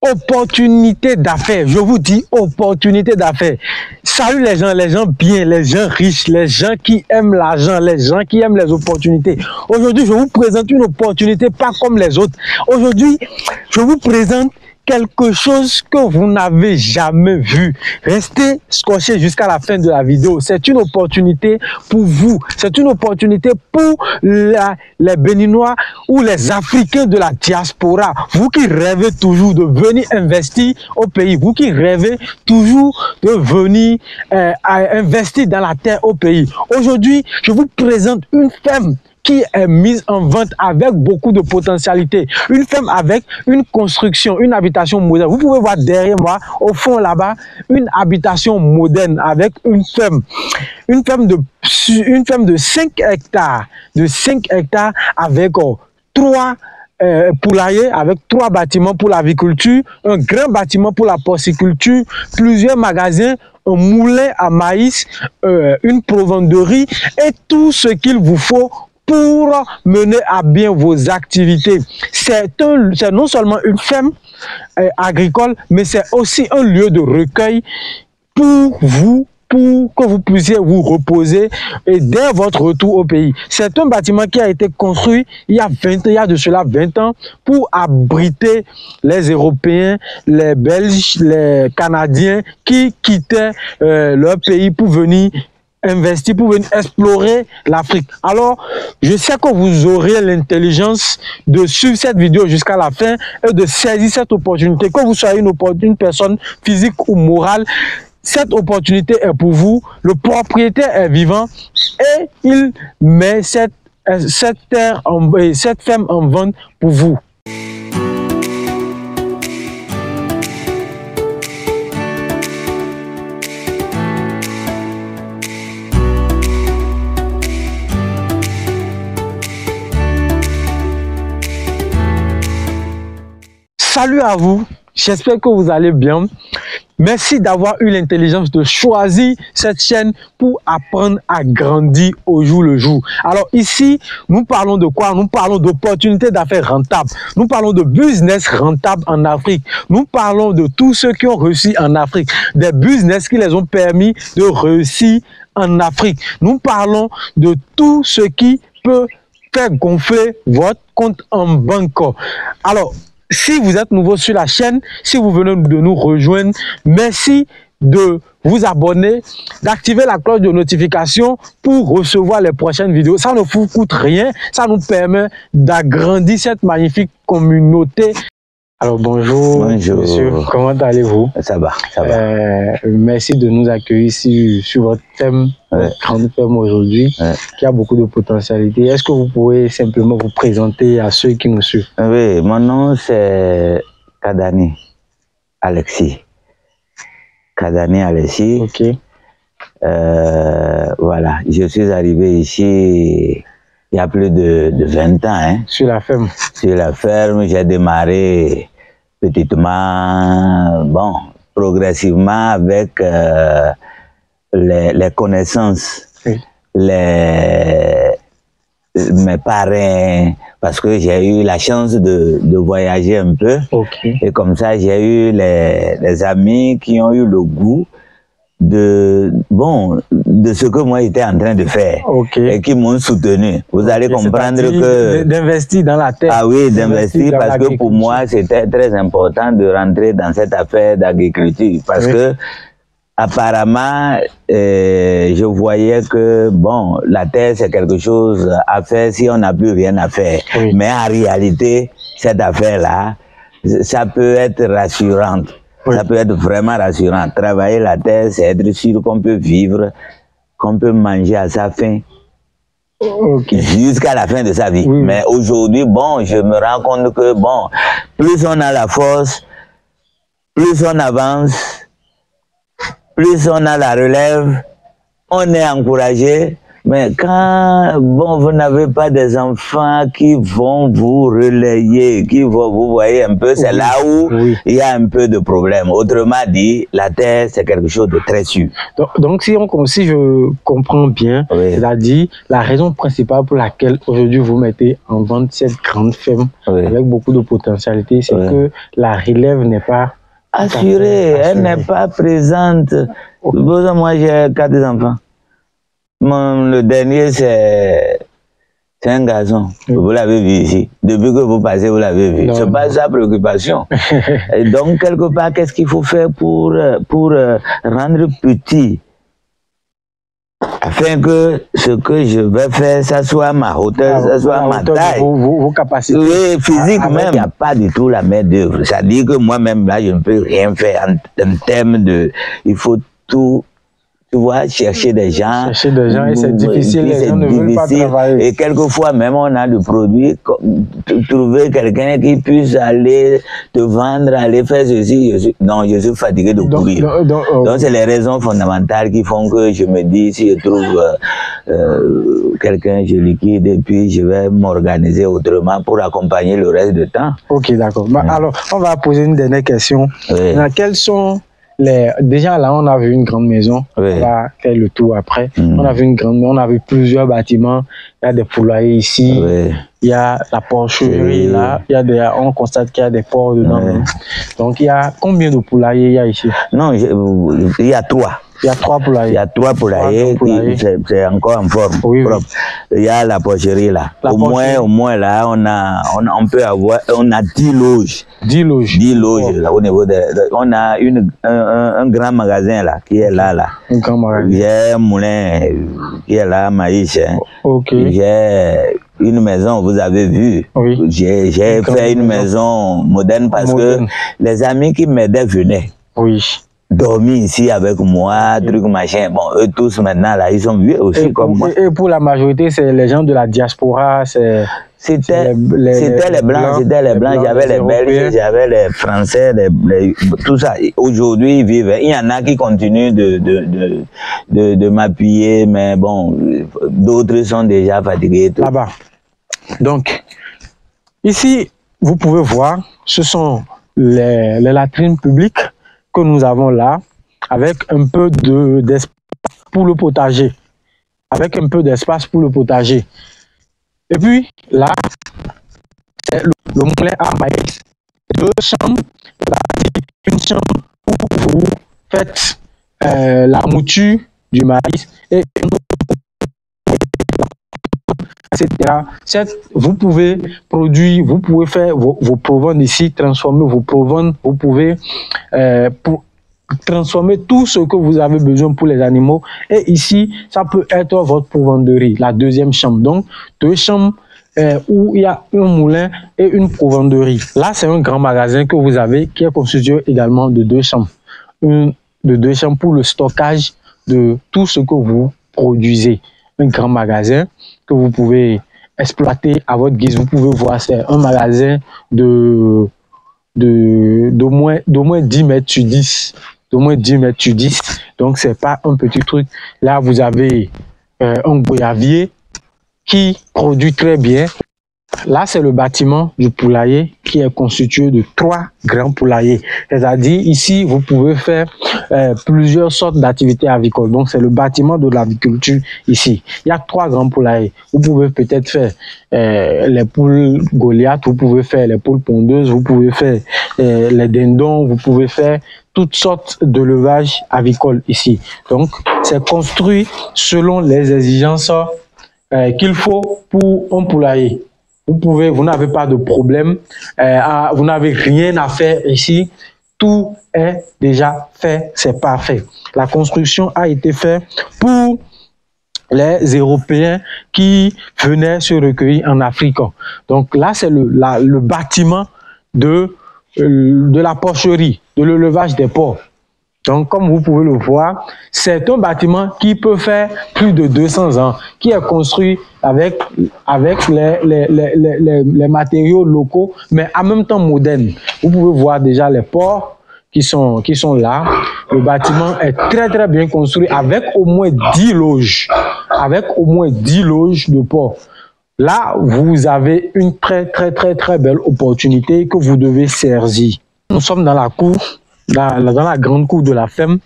Opportunité d'affaires, je vous dis opportunité d'affaires. Salut les gens bien, les gens riches, les gens qui aiment l'argent, les gens qui aiment les opportunités. Aujourd'hui, je vous présente une opportunité pas comme les autres. Aujourd'hui, je vous présente quelque chose que vous n'avez jamais vu. Restez scotchés jusqu'à la fin de la vidéo. C'est une opportunité pour vous. C'est une opportunité pour les Béninois ou les Africains de la diaspora. Vous qui rêvez toujours de venir investir au pays. Vous qui rêvez toujours de venir investir dans la terre au pays. Aujourd'hui, je vous présente une ferme qui est mise en vente avec beaucoup de potentialité. Une ferme avec une construction, une habitation moderne. Vous pouvez voir derrière moi, au fond là-bas, une habitation moderne avec une ferme. Une ferme de 5 hectares. De 5 hectares avec 3 poulaillers, avec 3 bâtiments pour l'aviculture, un grand bâtiment pour la porciculture, plusieurs magasins, un moulin à maïs, une provenderie et tout ce qu'il vous faut pour mener à bien vos activités. C'est non seulement une ferme agricole, mais c'est aussi un lieu de recueil pour vous, pour que vous puissiez vous reposer et dès votre retour au pays. C'est un bâtiment qui a été construit il y a de cela 20 ans pour abriter les Européens, les Belges, les Canadiens qui quittaient leur pays pour venir investir, pour venir explorer l'Afrique. Alors, je sais que vous aurez l'intelligence de suivre cette vidéo jusqu'à la fin et de saisir cette opportunité. Que vous soyez une personne physique ou morale, cette opportunité est pour vous. Le propriétaire est vivant et il met cette ferme en vente pour vous. Salut à vous, j'espère que vous allez bien. Merci d'avoir eu l'intelligence de choisir cette chaîne pour apprendre à grandir au jour le jour. Alors ici, nous parlons de quoi? Nous parlons d'opportunités d'affaires rentables. Nous parlons de business rentable en Afrique. Nous parlons de tous ceux qui ont réussi en Afrique. Des business qui les ont permis de réussir en Afrique. Nous parlons de tout ce qui peut faire gonfler votre compte en banque. Alors, si vous êtes nouveau sur la chaîne, si vous venez de nous rejoindre, merci de vous abonner, d'activer la cloche de notification pour recevoir les prochaines vidéos. Ça ne vous coûte rien, ça nous permet d'agrandir cette magnifique communauté. Alors bonjour, monsieur, comment allez-vous? Ça va, ça va. Merci de nous accueillir sur votre thème, votre grande ferme aujourd'hui, qui a beaucoup de potentialité. Est-ce que vous pouvez simplement vous présenter à ceux qui nous suivent? Oui, mon nom c'est Kadani Alexis. Kadani Alexis. Ok. Voilà, je suis arrivé ici il y a plus de 20 ans. Hein. Sur la ferme? Sur la ferme, j'ai démarré petitement, bon, progressivement avec les connaissances, oui. Mes parrains, parce que j'ai eu la chance de voyager un peu. Okay. Et comme ça, j'ai eu les amis qui ont eu le goût de ce que moi j'étais en train de faire, okay. Et qui m'ont soutenu. Vous allez comprendre que d'investir dans la terre. Ah oui, d'investir parce que pour moi c'était très important de rentrer dans cette affaire d'agriculture parce oui. Que apparemment je voyais que bon, la terre c'est quelque chose à faire si on n'a plus rien à faire. Oui. Mais en réalité cette affaire là, ça peut être rassurante. Oui. Ça peut être vraiment rassurant. Travailler la terre, c'est être sûr qu'on peut vivre, qu'on peut manger à sa faim, okay. Jusqu'à la fin de sa vie. Oui. Mais aujourd'hui, bon, je me rends compte que, bon, plus on a la force, plus on avance, plus on a la relève, on est encouragé, Mais quand vous n'avez pas des enfants qui vont vous relayer, qui vont vous voyez un peu, c'est là où il y a un peu de problème. Autrement dit, la terre, c'est quelque chose de très sûr. Donc si je comprends bien, c'est-à-dire la raison principale pour laquelle aujourd'hui vous mettez en vente cette grande ferme avec beaucoup de potentialité, c'est que la relève n'est pas assurée, elle n'est pas présente. Moi, j'ai 4 enfants. Le dernier, c'est un garçon. Vous l'avez vu ici. Depuis que vous passez, vous l'avez vu. Ce n'est pas sa préoccupation. Et donc, quelque part, qu'est-ce qu'il faut faire pour rendre petit, afin que ce que je vais faire, ça soit ma hauteur, ça soit ma taille. Vos capacités. Oui, physique même. Il n'y a pas du tout la main d'œuvre. C'est-à-dire que moi-même, là, je ne peux rien faire en termes de... Il faut tout... Tu vois, chercher des gens. Chercher des gens, et c'est difficile, les gens ne veulent pas travailler. Et quelquefois, même, on a le produit, trouver quelqu'un qui puisse aller te vendre, aller faire ceci. Non, je suis fatigué de courir. Donc, c'est les raisons fondamentales qui font que je me dis, si je trouve quelqu'un, je liquide, et puis je vais m'organiser autrement pour accompagner le reste du temps. Ok, d'accord. Alors, on va poser une dernière question. Quels sont... Déjà là, on a vu une grande maison. On va faire le tour après. On a vu on a vu plusieurs bâtiments. Il y a des poulaillers ici. Il y a la porcherie là. On constate qu'il y a des porcs dedans. Donc il y a combien de poulaillers il y a ici? Non, il y a 3. Il y a 3 poulaillers. Il y a 3 poulaillers, c'est encore en forme propre. Il y a la porcherie là. Au moins là, on peut avoir, on a 10 loges. 10 loges. 10 loges là, au niveau on a un grand magasin là, qui est là. Un grand magasin. J'ai un moulin qui est là, maïs. J'ai une maison, vous avez vu. J'ai fait une maison moderne parce que les amis qui m'aidaient venaient. Dormi ici avec moi, truc machin. Bon, eux tous maintenant, là, ils sont vieux aussi comme moi. Et pour la majorité, c'est les gens de la diaspora, c'était les Blancs, j'avais les Belges, j'avais les Français, tout ça. Aujourd'hui, ils vivent. Il y en a qui continuent de m'appuyer, mais bon, d'autres sont déjà fatigués. Là-bas. Donc, ici, vous pouvez voir, ce sont les latrines publiques que nous avons là, avec un peu d'espace pour le potager. Avec un peu d'espace pour le potager. Et puis, là, c'est le moulin à maïs. 2 chambres, une chambre où vous faites la mouture du maïs et une autre, etc. Vous pouvez produire, vous pouvez faire vos proventes ici, transformer vos proventes, vous pouvez transformer tout ce que vous avez besoin pour les animaux. Et ici, ça peut être votre provanderie, la 2e chambre. Donc, 2 chambres où il y a un moulin et une provanderie. Là, c'est un grand magasin que vous avez qui est constitué également de 2 chambres. De 2 chambres pour le stockage de tout ce que vous produisez. Un grand magasin que vous pouvez exploiter à votre guise. Vous pouvez voir, c'est un magasin d'au moins 10 mètres sur 10. D'au moins 10 mètres sur 10. Donc, c'est pas un petit truc. Là, vous avez un goyavier qui produit très bien. Là, c'est le bâtiment du poulailler qui est constitué de 3 grands poulaillers. C'est-à-dire, ici, vous pouvez faire plusieurs sortes d'activités avicoles. Donc, c'est le bâtiment de l'aviculture ici. Il y a 3 grands poulaillers. Vous pouvez peut-être faire les poules Goliath, vous pouvez faire les poules pondeuses, vous pouvez faire les dindons, vous pouvez faire toutes sortes d'élevage avicole ici. Donc, c'est construit selon les exigences qu'il faut pour un poulailler. Vous n'avez pas de problème, vous n'avez rien à faire ici, tout est déjà fait, c'est parfait. La construction a été faite pour les Européens qui venaient se recueillir en Afrique. Donc là, c'est le bâtiment de la porcherie, de l'élevage des porcs. Donc, comme vous pouvez le voir, c'est un bâtiment qui peut faire plus de 200 ans, qui est construit avec les matériaux locaux, mais en même temps modernes. Vous pouvez voir déjà les porcs qui sont là. Le bâtiment est très bien construit avec au moins 10 loges. Avec au moins 10 loges de port. Là, vous avez une très belle opportunité que vous devez saisir. Nous sommes dans la cour, dans la grande cour de la FEM.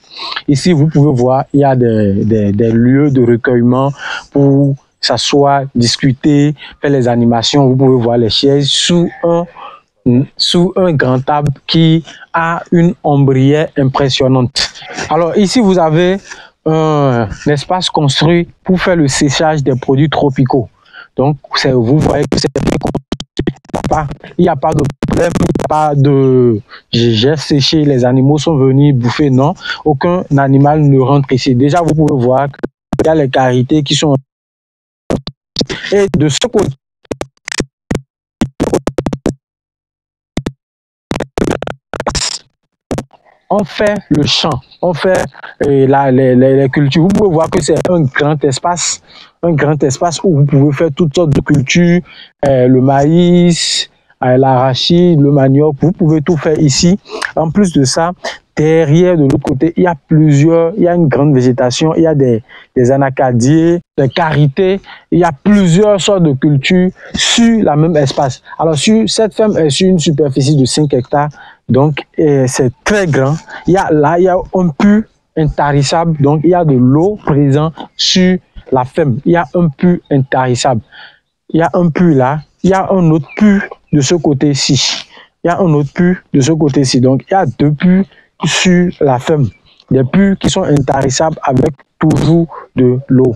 Ici, vous pouvez voir, il y a des lieux de recueillement pour s'asseoir, discuter, faire les animations. Vous pouvez voir les chaises sous un grand arbre qui a une ombrière impressionnante. Alors ici, vous avez un espace construit pour faire le séchage des produits tropicaux. Donc, vous voyez que c'est bien construit. Il n'y a pas de problème, il n'y a pas de j'ai séché, les animaux sont venus bouffer. Non, aucun animal ne rentre ici. Déjà, vous pouvez voir qu'il y a les carités qui sont... Et de ce côté, on fait le champ, on fait les cultures. Vous pouvez voir que c'est un grand espace où vous pouvez faire toutes sortes de cultures, le maïs, l'arachide, le manioc, vous pouvez tout faire ici. En plus de ça, derrière de l'autre côté, il y a une grande végétation, il y a des anacadiers, des carités, il y a plusieurs sortes de cultures sur la même espace. Alors cette ferme est sur une superficie de 5 hectares. Donc, c'est très grand. Il y a un puits intarissable. Donc, il y a de l'eau présente sur la ferme. Il y a un puits intarissable. Il y a un puits là. Il y a un autre puits de ce côté-ci. Il y a un autre puits de ce côté-ci. Donc, il y a 2 puits sur la ferme. Des puits qui sont intarissables avec toujours de l'eau.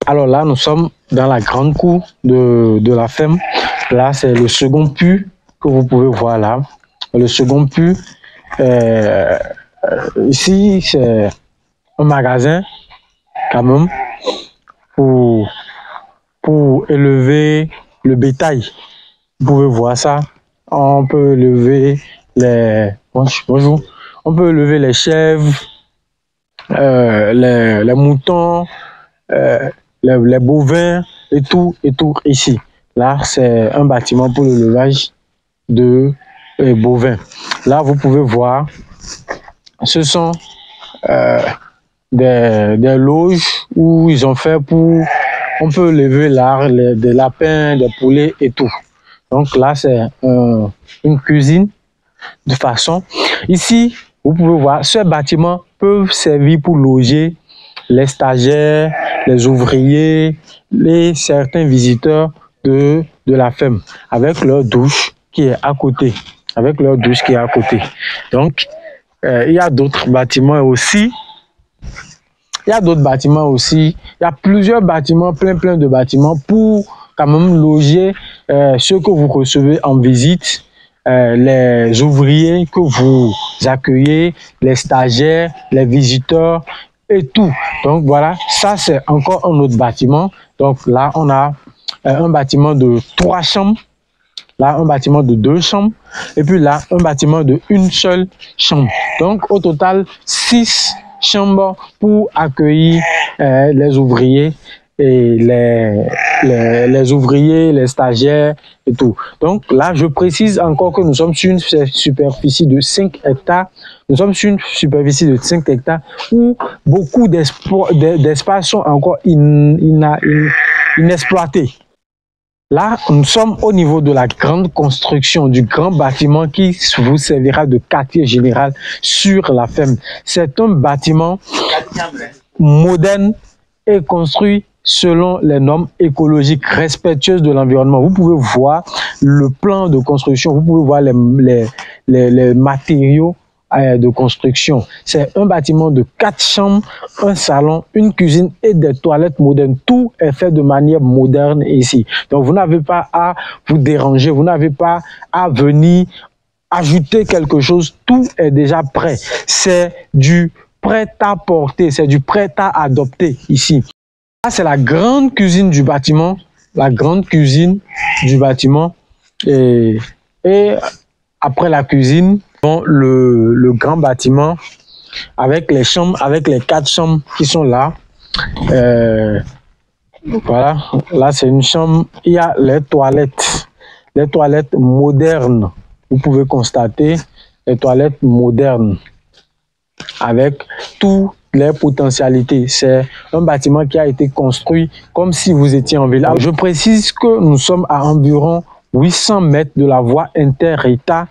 Alors là, nous sommes dans la grande cour de la ferme. Là, c'est le second puits que vous pouvez voir là. Le second puits, ici, c'est un magasin, quand même, pour élever le bétail. Vous pouvez voir ça. On peut élever bonjour. On peut élever les chèvres, les moutons, les bovins et tout ici. Là, c'est un bâtiment pour l'élevage de bovins. Là, vous pouvez voir, ce sont des loges où ils ont fait pour... On peut élever des lapins, des poulets et tout. Donc là, c'est une cuisine de façon. Ici, vous pouvez voir, ces bâtiments peuvent servir pour loger les stagiaires, les ouvriers, certains visiteurs de la ferme, avec leur douche qui est à côté. Donc, il y a d'autres bâtiments aussi. Il y a plusieurs bâtiments, plein de bâtiments pour quand même loger ceux que vous recevez en visite, les ouvriers que vous accueillez, les stagiaires, les visiteurs et tout. Donc voilà, ça c'est encore un autre bâtiment. Donc là, on a un bâtiment de 3 chambres. Là, un bâtiment de 2 chambres. Et puis là, un bâtiment de 1 seule chambre. Donc, au total, 6 chambres pour accueillir les ouvriers et les ouvriers, les stagiaires et tout. Donc là, je précise encore que nous sommes sur une superficie de 5 hectares. Nous sommes sur une superficie de 5 hectares où beaucoup d'espaces sont encore inexploités. Là, nous sommes au niveau de la grande construction, du grand bâtiment qui vous servira de quartier général sur la ferme. C'est un bâtiment moderne et construit selon les normes écologiques respectueuses de l'environnement. Vous pouvez voir le plan de construction, vous pouvez voir les matériaux de construction. C'est un bâtiment de 4 chambres, un salon, une cuisine et des toilettes modernes. Tout est fait de manière moderne ici. Donc vous n'avez pas à vous déranger, vous n'avez pas à venir ajouter quelque chose. Tout est déjà prêt. C'est du prêt à porter, c'est du prêt à adopter ici. Là, c'est la grande cuisine du bâtiment. La grande cuisine du bâtiment. Et après la cuisine, le grand bâtiment avec les chambres, avec les 4 chambres qui sont là. Voilà, là c'est une chambre. Il y a les toilettes modernes. Vous pouvez constater des toilettes modernes avec toutes les potentialités. C'est un bâtiment qui a été construit comme si vous étiez en ville. Alors, je précise que nous sommes à environ 800 mètres de la voie inter-État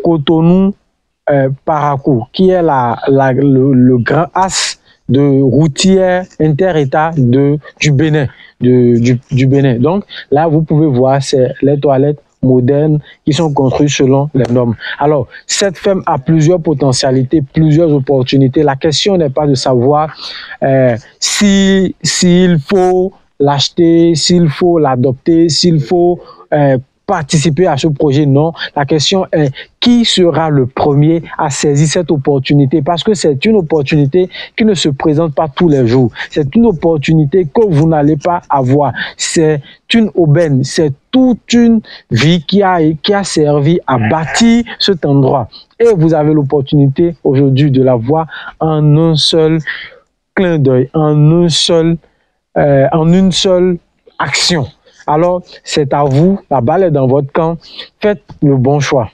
Cotonou-Parakou, qui est le grand axe de routière inter-État du Bénin. Du Bénin. Donc là, vous pouvez voir, c'est les toilettes modernes qui sont construites selon les normes. Alors, cette ferme a plusieurs potentialités, plusieurs opportunités. La question n'est pas de savoir s'il faut l'acheter, s'il faut l'adopter, s'il faut participer à ce projet. Non, la question est qui sera le premier à saisir cette opportunité, parce que c'est une opportunité qui ne se présente pas tous les jours. C'est une opportunité que vous n'allez pas avoir. C'est une aubaine, c'est toute une vie qui a servi à bâtir cet endroit. Et vous avez l'opportunité aujourd'hui de la voir en un seul clin d'œil, en une seule action. Alors, c'est à vous, la balle est dans votre camp, faites le bon choix.